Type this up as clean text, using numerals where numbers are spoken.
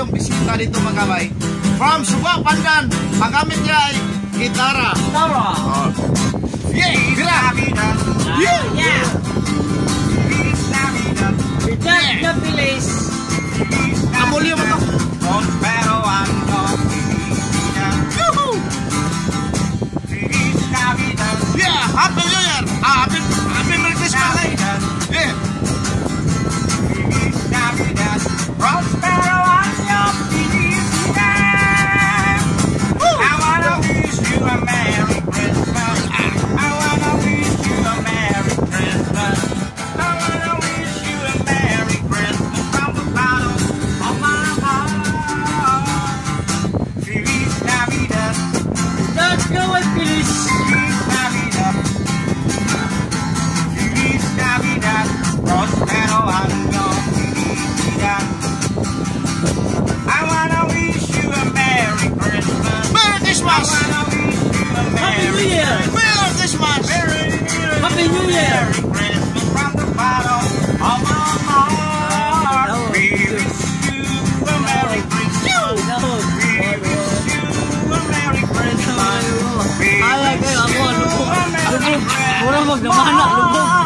tayong bisita dito mga kabay. From Suba, Pandan, ang gamit niya ay gitara. Gitara. Yeah, Bira. Yeah. Bigat bilis. Amulyo mo to. Yeah, Happy New Year. Happy Merry Christmas. Yeah. Prospero año felicidad. I wanna wish you a Merry Christmas. I wanna wish you a Merry Christmas. I wanna wish you a Merry Christmas from the bottom of my heart. Feliz Navidad. Let's go with bilis. Feliz Navidad. Feliz Navidad. Prospero año felicidad. I wanna wish you a Merry Christmas. Merry Christmas. I wanna wish you a Happy New Merry Year. Merry Christmas. Happy New Year. Merry Christmas from the bottom of my heart. We wish you a Merry Christmas. We wish you a Merry Christmas. We Ay, wish ako, you lubog. a Merry Lubog. Christmas. Mura magdamana, lubog.